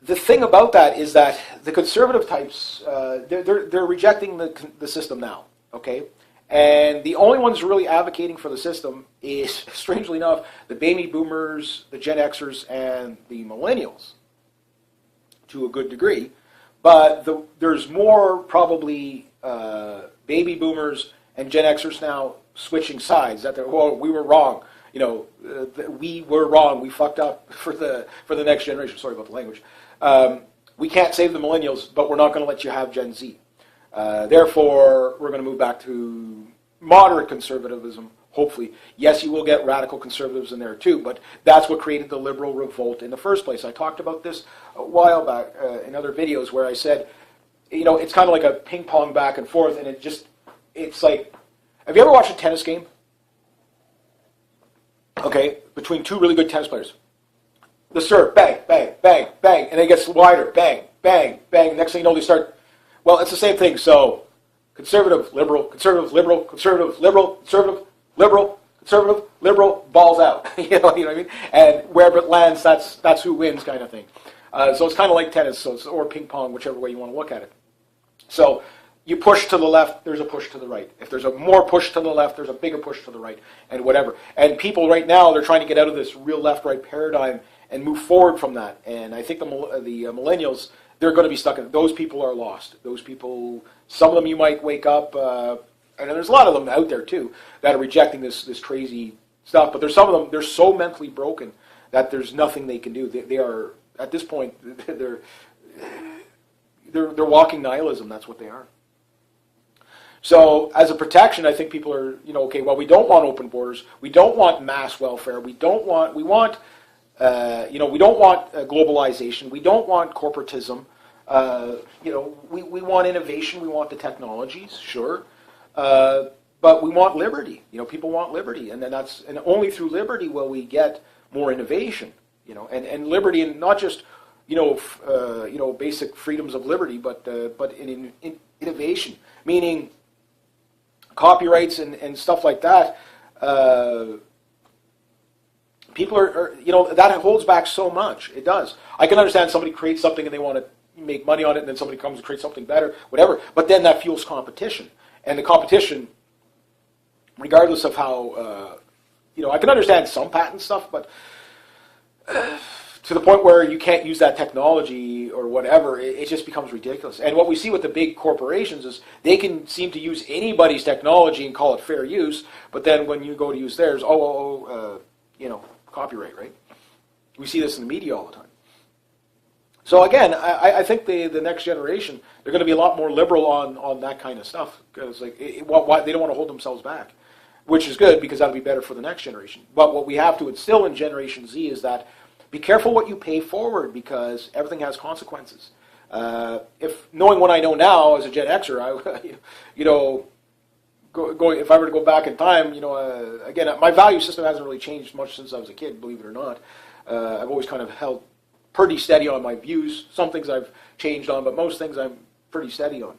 the thing about that is that the conservative types, they're rejecting the system now, okay? And the only ones really advocating for the system is, strangely enough, the baby boomers, the Gen Xers, and the millennials, to a good degree. But there's more probably baby boomers and Gen Xers now switching sides. That we were wrong. We were wrong. We fucked up for the next generation. Sorry about the language. We can't save the millennials, but we're not going to let you have Gen Z. Therefore, we're going to move back to moderate conservatism, hopefully. Yes, you will get radical conservatives in there too, but that's what created the liberal revolt in the first place. I talked about this a while back in other videos where I said, it's kind of like a ping pong back and forth, and it's like, have you ever watched a tennis game? Okay, between two really good tennis players. the syrup, bang, bang, bang, bang, and it gets wider, bang, bang, bang. Next thing you know, they start. Well, it's the same thing. So, conservative, liberal, conservative, liberal, conservative, liberal, conservative, liberal, conservative, liberal, balls out. You know what I mean? And wherever it lands, that's who wins, kind of thing. So it's kind of like tennis, or ping pong, whichever way you want to look at it. So you push to the left, there's a push to the right. If there's a more push to the left, there's a bigger push to the right, and whatever. And people right now, they're trying to get out of this real left-right paradigm and move forward from that. And I think the millennials, they're going to be stuck in it. Those people are lost. Those people, some of them you might wake up, and there's a lot of them out there too, that are rejecting this crazy stuff. But there's some of them, they're so mentally broken that there's nothing they can do. They are, at this point, they're walking nihilism. That's what they are. So, as a protection, I think people are, okay, well, we don't want open borders. We don't want mass welfare. We want globalization. We don't want corporatism. We want innovation. We want the technologies, sure. But we want liberty. People want liberty. And then and only through liberty will we get more innovation, and liberty, and not just, basic freedoms of liberty, but in innovation, meaning copyrights and stuff like that. People are that holds back so much. It does. I can understand somebody creates something and they want to make money on it, and then somebody comes and creates something better, whatever. But then that fuels competition, and the competition, regardless of how, I can understand some patent stuff, but to the point where you can't use that technology or whatever, it just becomes ridiculous. And what we see with the big corporations is they can seem to use anybody's technology and call it fair use, but then when you go to use theirs, copyright, right? We see this in the media all the time. So again, I think the next generation, they're going to be a lot more liberal on that kind of stuff, because they don't want to hold themselves back, which is good, because that'll be better for the next generation. But what we have to instill in Generation Z is that be careful what you pay forward, because everything has consequences. If knowing what I know now as a Gen Xer, if I were to go back in time, again, my value system hasn't really changed much since I was a kid, believe it or not. I've always kind of held pretty steady on my views. Some things I've changed on, but most things I'm pretty steady on.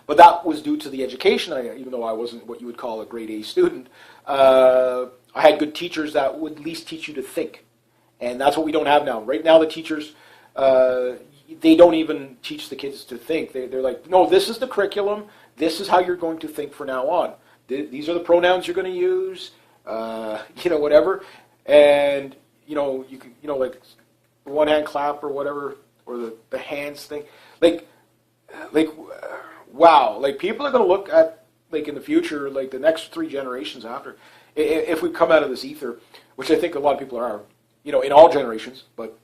But that was due to the education. Even though I wasn't what you would call a grade A student, I had good teachers that would at least teach you to think. And that's what we don't have now. Right now, the teachers, they don't even teach the kids to think. They're like, no, this is the curriculum. This is how you're going to think from now on. These are the pronouns you're going to use, whatever. And, you can, like the one-hand clap or whatever, or the hands thing. Wow. Like, people are going to look at, in the future, the next 3 generations after, if we come out of this ether, which I think a lot of people are, in all generations, but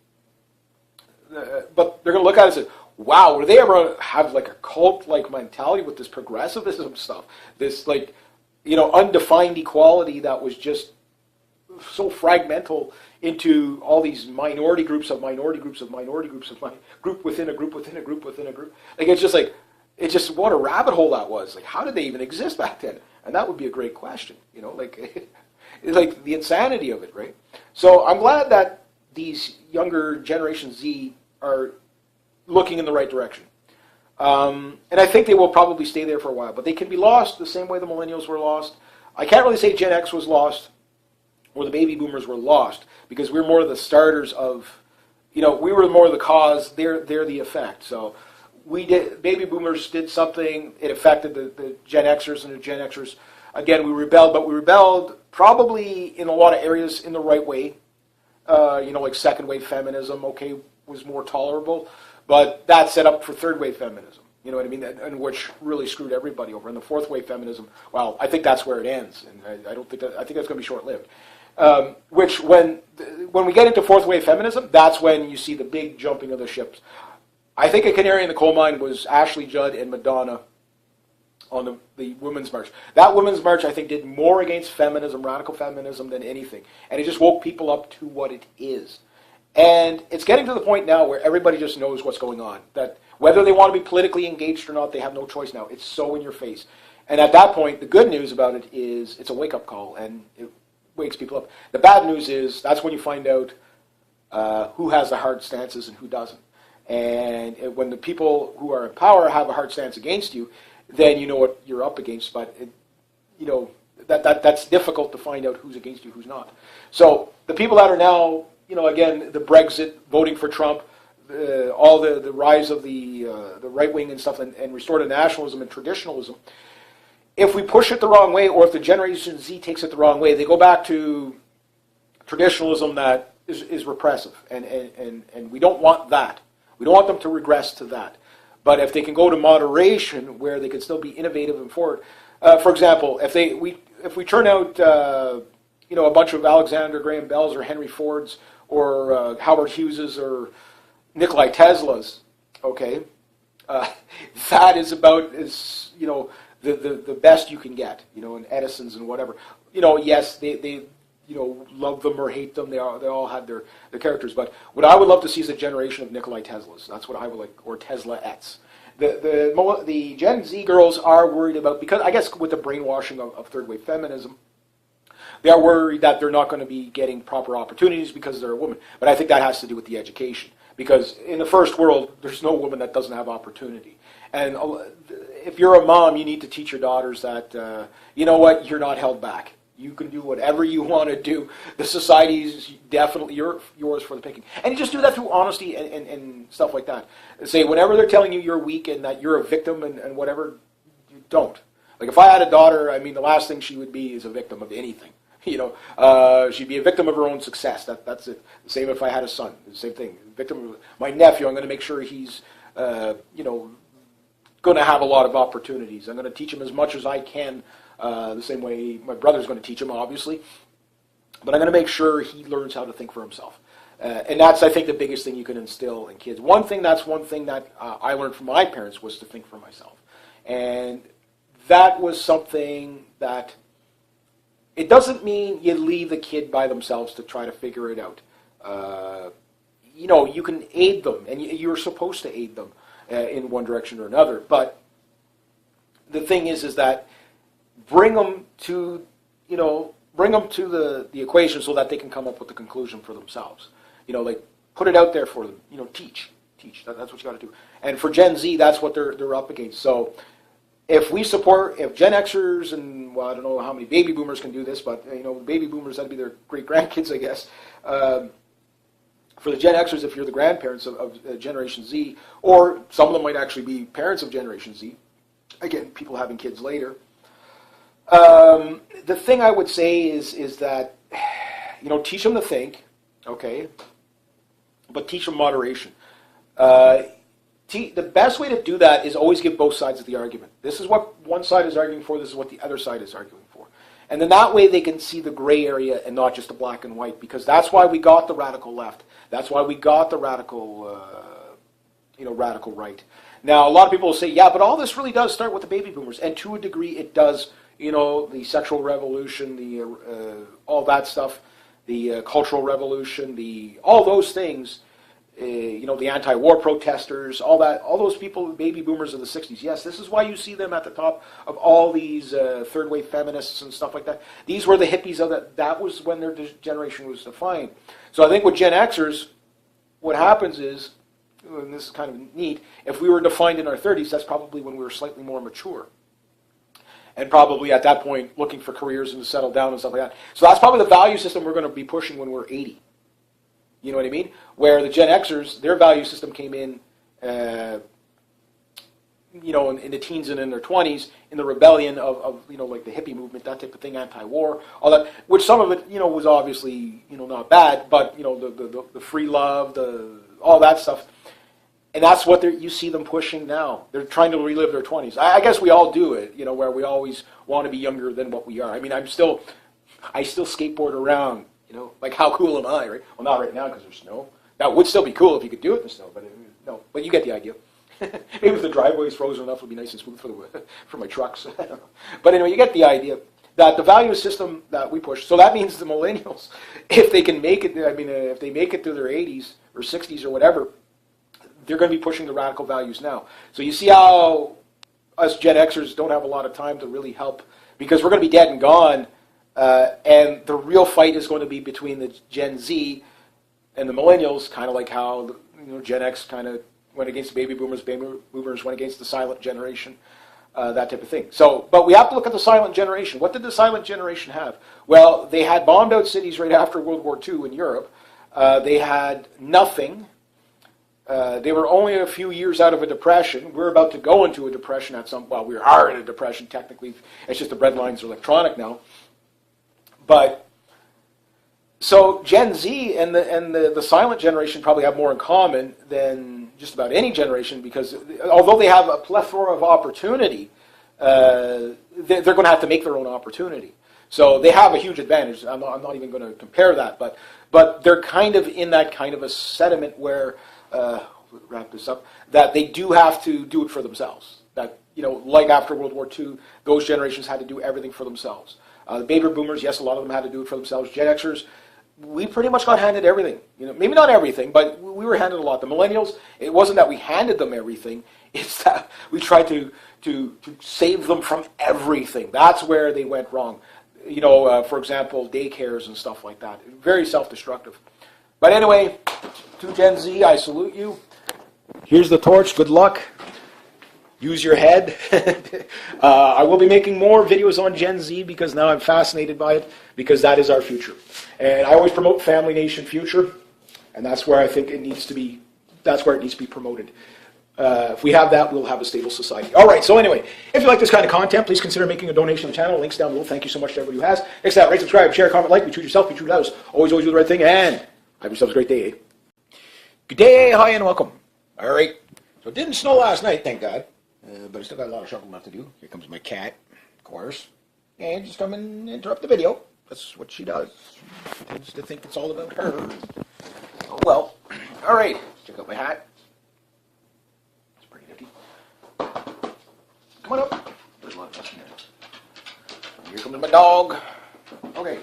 they're going to look at it and say, wow, were they ever have a cult-like mentality with this progressivism stuff? This undefined equality that was just so fragmental into all these minority groups of minority groups of minority groups of group within a group within a group within a group. It's just what a rabbit hole that was. How did they even exist back then? And that would be a great question. The insanity of it, right? So I'm glad that these younger Generation Z are looking in the right direction. And I think they will probably stay there for a while, but they can be lost the same way the millennials were lost. I can't really say Gen X was lost or the baby boomers were lost, because we're more the starters of, we were more the cause, they're the effect. So baby boomers did something, it affected the Gen Xers, and the Gen Xers, again, we rebelled, but we rebelled probably in a lot of areas in the right way. Second wave feminism, was more tolerable, but that set up for third wave feminism. You know what I mean? And which really screwed everybody over. And the fourth wave feminism, well, I think that's where it ends, and I think that's going to be short lived. Which when we get into fourth wave feminism, that's when you see the big jumping of the ships. I think a canary in the coal mine was Ashley Judd and Madonna on the Women's March. That Women's March, I think, did more against feminism, radical feminism, than anything. And it just woke people up to what it is. And it's getting to the point now where everybody just knows what's going on. That whether they want to be politically engaged or not, they have no choice now. It's so in your face. And at that point, the good news about it is it's a wake-up call, and it wakes people up. The bad news is that's when you find out who has the hard stances and who doesn't. And when the people who are in power have a hard stance against you, then you know what you're up against. But that's difficult to find out who's against you, who's not. So the people that are now, again, the Brexit, voting for Trump, all the rise of the right wing and stuff, and restorative nationalism and traditionalism. If we push it the wrong way, or if the Generation Z takes it the wrong way, they go back to traditionalism that is repressive, and we don't want that. We don't want them to regress to that. But if they can go to moderation, where they can still be innovative and forward. For example, if we turn out a bunch of Alexander Graham Bells or Henry Fords or Howard Hugheses or Nikolai Teslas, okay, that is about as the best you can get, and Edison's and whatever. Yes, they love them or hate them. They all had their characters. But what I would love to see is a generation of Nikolai Teslas. That's what I would like, or Tesla-ettes. The Gen Z girls are worried about, because I guess with the brainwashing of third wave feminism, they are worried that they're not going to be getting proper opportunities because they're a woman. But I think that has to do with the education. Because in the first world, there's no woman that doesn't have opportunity. And if you're a mom, you need to teach your daughters that, you know what, you're not held back. You can do whatever you want to do. The society's definitely yours for the picking. And you just do that through honesty and stuff like that. Say, whenever they're telling you you're weak and that you're a victim and whatever, you don't. Like, if I had a daughter, I mean, the last thing she would be is a victim of anything. She'd be a victim of her own success. That's it. The same if I had a son. The same thing. Victim of my nephew, I'm going to make sure he's, going to have a lot of opportunities. I'm going to teach him as much as I can, the same way my brother's going to teach him, obviously. But I'm going to make sure he learns how to think for himself. And that's, I think, the biggest thing you can instill in kids. One thing that I learned from my parents was to think for myself. And that was something that, it doesn't mean you leave the kid by themselves to try to figure it out. You can aid them, and you're supposed to aid them in one direction or another. But the thing is that bring them to the equation so that they can come up with the conclusion for themselves. Put it out there for them. Teach. That's what you got to do. And for Gen Z, that's what they're up against. So if Gen Xers and, well, I don't know how many baby boomers can do this, but baby boomers, that'd be their great grandkids, I guess. For the Gen Xers, if you're the grandparents of Generation Z, or some of them might actually be parents of Generation Z, again, people having kids later. The thing I would say is that, teach them to think, okay, but teach them moderation. The best way to do that is always give both sides of the argument. This is what one side is arguing for, this is what the other side is arguing for. And then that way they can see the gray area and not just the black and white, because that's why we got the radical left. That's why we got the radical right. Now, a lot of people will say, yeah, but all this really does start with the baby boomers. And to a degree it does. The sexual revolution, all that stuff, the cultural revolution, all those things, the anti-war protesters, all those people, baby boomers of the 60s. Yes, this is why you see them at the top of all these third-wave feminists and stuff like that. These were the hippies of that. That was when their generation was defined. So I think with Gen Xers, what happens is, and this is kind of neat, if we were defined in our 30s, that's probably when we were slightly more mature. And probably at that point looking for careers and to settle down and stuff like that. So that's probably the value system we're going to be pushing when we're 80. You know what I mean? Where the Gen Xers, their value system came in, in the teens and in their 20s, in the rebellion of like the hippie movement, that type of thing, anti-war, all that, which some of it, was obviously, not bad, but, the free love, all that stuff. And that's what you see them pushing now. They're trying to relive their 20s. I guess we all do it, where we always want to be younger than what we are. I mean, I still skateboard around, like how cool am I, right? Well, not right now because there's snow. Now, it would still be cool if you could do it in the snow, but no. But you get the idea. Maybe if the driveway is frozen enough, it'll be nice and smooth for my trucks. But anyway, you get the idea that the value system that we push, so that means the millennials, if they can make it, if they make it through their 80s or 60s or whatever, they're going to be pushing the radical values now. So you see how us Gen Xers don't have a lot of time to really help, because we're going to be dead and gone, and the real fight is going to be between the Gen Z And the millennials, kind of like how Gen X kind of went against the baby boomers went against the silent generation, that type of thing. So, but we have to look at the silent generation. What did the silent generation have? Well, they had bombed out cities right after World War II in Europe. They had nothing. They were only a few years out of a depression. We're about to go into a depression well, we are in a depression technically. It's just the bread lines are electronic now. But, so Gen Z and the silent generation probably have more in common than just about any generation, because although they have a plethora of opportunity, they're going to have to make their own opportunity. So they have a huge advantage. I'm not even going to compare that, but they're kind of in that kind of a sediment where, wrap this up, that they do have to do it for themselves. That, like after World War II, those generations had to do everything for themselves. The baby boomers, yes, a lot of them had to do it for themselves. Gen Xers, we pretty much got handed everything. Maybe not everything, but we were handed a lot. The millennials, it wasn't that we handed them everything, it's that we tried to save them from everything. That's where they went wrong. For example, daycares and stuff like that. Very self-destructive. But anyway, to Gen Z, I salute you. Here's the torch. Good luck. Use your head. I will be making more videos on Gen Z because now I'm fascinated by it, because that is our future. And I always promote Family Nation Future, and that's where I think it needs to be. That's where it needs to be promoted. If we have that, we'll have a stable society. All right, so anyway, if you like this kind of content, please consider making a donation to the channel. Links down below. Thank you so much to everybody who has. Next that, rate, subscribe, share, comment, like. Be true to yourself, be true to others. Always do the right thing, and have yourselves a great day. Good day, hi, and welcome. All right, so it didn't snow last night, thank God. But I still got a lot of shoveling left to do. Here comes my cat, of course. And just come and interrupt the video. That's what she does. She tends to think it's all about her. Oh, well. All right, check out my hat. Come on up. There's a lot of dust in there. Here comes my dog. Okay.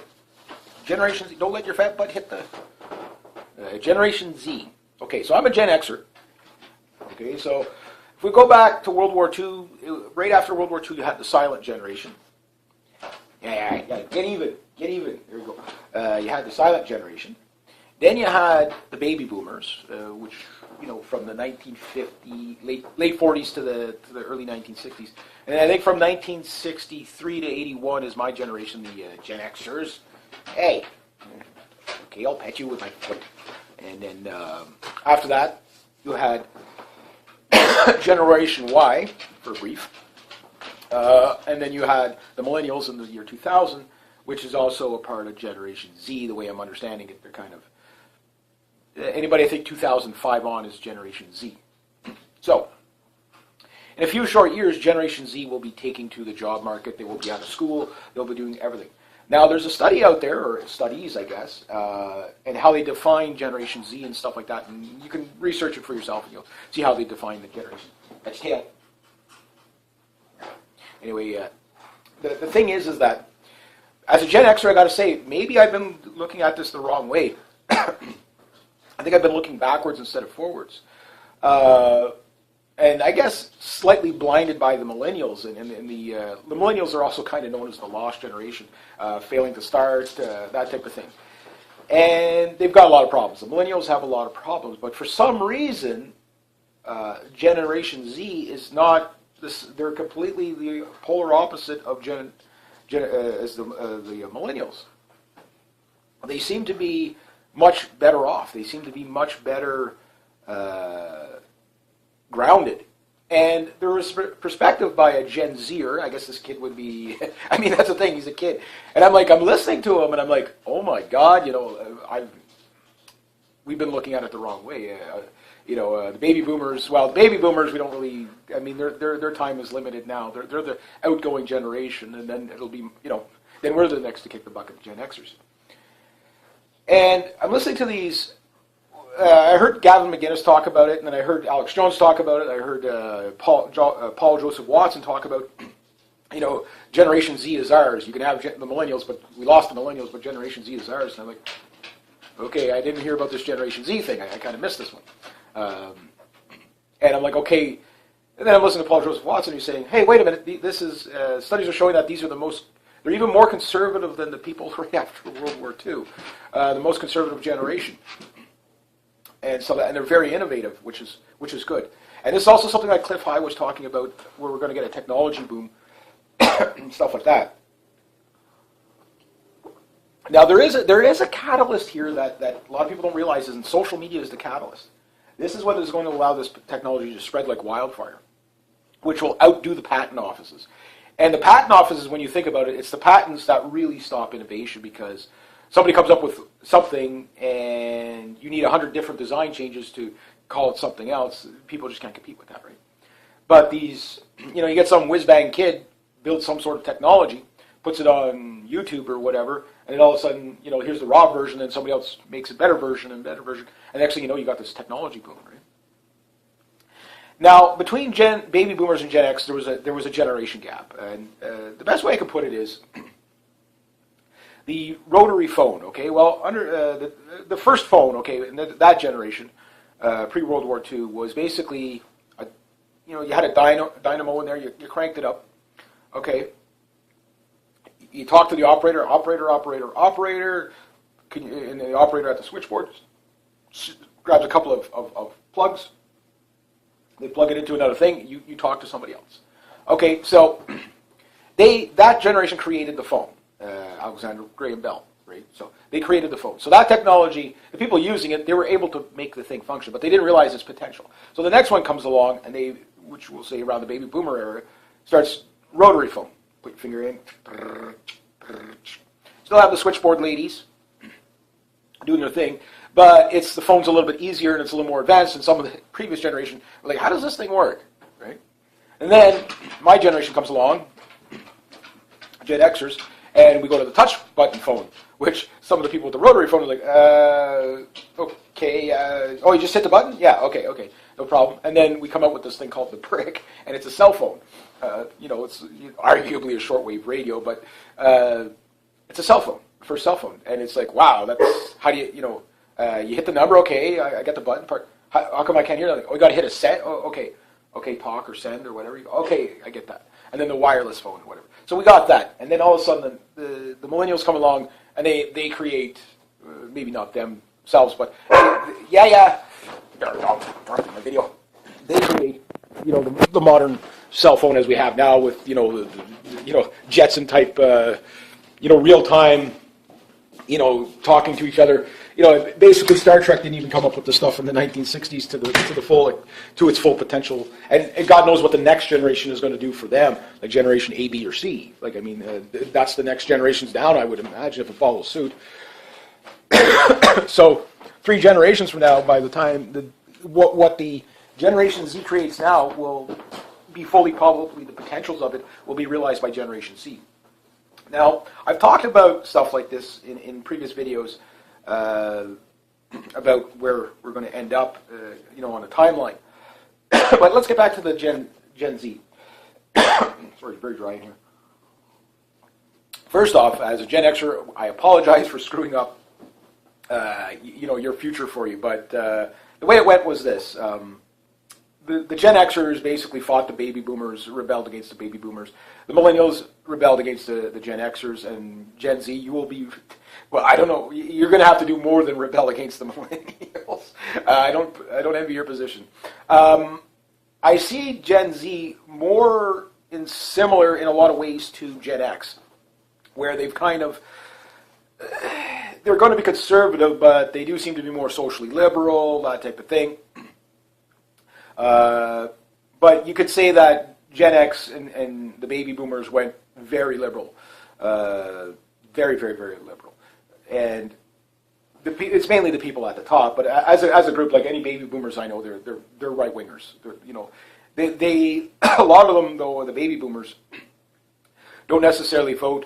Generation Z. Don't let your fat butt hit the... Generation Z. Okay, so I'm a Gen Xer. Okay, so if we go back to World War II, right after World War II, you had the silent generation. Yeah, get even. Get even. There we go. You had the silent generation. Then you had the baby boomers, which... from the 1950, late 40s to the early 1960s. And I think from 1963 to 81 is my generation, the Gen Xers. Hey, okay, I'll pet you with my foot. And then after that, you had Generation Y, for brief. And then you had the millennials in the year 2000, which is also a part of Generation Z, the way I'm understanding it. They're kind of... Anybody I think 2005 on is Generation Z. So, in a few short years, Generation Z will be taking to the job market. They will be out of school. They'll be doing everything. Now, there's a study out there, or studies, I guess, and how they define Generation Z and stuff like that. And you can research it for yourself, and you'll see how they define the generation. That's tail. Anyway, the thing is that as a Gen Xer, I got to say, maybe I've been looking at this the wrong way. I think I've been looking backwards instead of forwards. And I guess slightly blinded by the millennials. And the millennials are also kind of known as the lost generation, failing to start, that type of thing. And they've got a lot of problems. The millennials have a lot of problems. But for some reason, Generation Z is not this. They're completely the polar opposite of as the millennials. They seem to be much better off. They seem to be much better grounded. And there was perspective by a Gen Zer. I guess this kid would be, I mean, that's the thing, he's a kid. And I'm listening to him, and I'm like, oh my God, we've been looking at it the wrong way. The baby boomers, the baby boomers, we don't really, I mean, their time is limited now. They're the outgoing generation, and then it'll be, then we're the next to kick the bucket, the Gen Xers. And I'm listening to these. I heard Gavin McInnes talk about it, and then I heard Alex Jones talk about it. I heard Paul Joseph Watson talk about, Generation Z is ours. You can have the millennials, but we lost the millennials, but Generation Z is ours. And I'm like, okay, I didn't hear about this Generation Z thing. I kind of missed this one. And I'm like, okay. And then I'm listening to Paul Joseph Watson, who's saying, hey, wait a minute. This is studies are showing that these are the most. They're even more conservative than the people right after World War II, the most conservative generation. and so and they're very innovative, which is good. And this is also something like Cliff High was talking about, where we're going to get a technology boom and stuff like that. Now there is a catalyst here that a lot of people don't realize is, and social media is the catalyst. This is what is going to allow this technology to spread like wildfire, which will outdo the patent offices. And the patent offices, when you think about it, it's the patents that really stop innovation, because somebody comes up with something and you need 100 different design changes to call it something else. People just can't compete with that, right? But these, you get some whiz-bang kid builds some sort of technology, puts it on YouTube or whatever, and then all of a sudden, here's the raw version, and somebody else makes a better version, and next thing you know, you got this technology boom, right? Now, between baby boomers and Gen X, there was a generation gap, and the best way I can put it is the rotary phone. Okay, well, under the first phone, okay, in that generation, pre-World War II, was basically you had a dynamo in there. You cranked it up, okay. You talk to the operator, and the operator at the switchboard grabs a couple of plugs. They plug it into another thing. You talk to somebody else. Okay, so that generation created the phone. Alexander Graham Bell, right? So they created the phone. So that technology, the people using it, they were able to make the thing function, but they didn't realize its potential. So the next one comes along, and which we'll say around the baby boomer era, starts rotary phone. Put your finger in. Still have the switchboard ladies doing their thing, but the phone's a little bit easier and it's a little more advanced than some of the previous generation. We're like, how does this thing work, right? And then my generation comes along, Gen Xers, and we go to the touch button phone, which some of the people with the rotary phone are like, okay, oh, you just hit the button? Yeah, okay, no problem. And then we come out with this thing called the brick, and it's a cell phone. It's arguably a shortwave radio, but it's a cell phone, first cell phone. And it's like, wow, that's, how do you hit the number, okay, I get the button part. How come I can't hear that? Oh, you got to hit a send? Oh, okay, talk or send or whatever. Okay, I get that. And then the wireless phone, whatever. So we got that. And then all of a sudden, the millennials come along, and they create, maybe not themselves, but, yeah, my video. They create, the modern cell phone as we have now with, Jetson type, real time, talking to each other. Basically Star Trek didn't even come up with the stuff in the 1960s to its full potential. And God knows what the next generation is going to do for them, like generation A, B, or C. Like, that's the next generations down, I would imagine, if it follows suit. So 3 generations from now, by the time what the Generation Z creates now will be probably the potentials of it will be realized by Generation C. Now, I've talked about stuff like this in previous videos about where we're going to end up, on a timeline. But let's get back to the Gen Z. Sorry, it's very dry in here. First off, as a Gen Xer, I apologize for screwing up, your future for you. But the way it went was this. The Gen Xers basically fought the baby boomers, rebelled against the baby boomers. The millennials rebelled against the Gen Xers, and Gen Z, you will be, well, I don't know, you're going to have to do more than rebel against the millennials. I don't envy your position. I see Gen Z more similar in a lot of ways to Gen X, where they've kind of, they're going to be conservative, but they do seem to be more socially liberal, that type of thing. But you could say that Gen X and the baby boomers went very liberal, very, very, very liberal, and it's mainly the people at the top. But as a group, like any baby boomers I know, they're right wingers. They a lot of them though, the baby boomers don't necessarily vote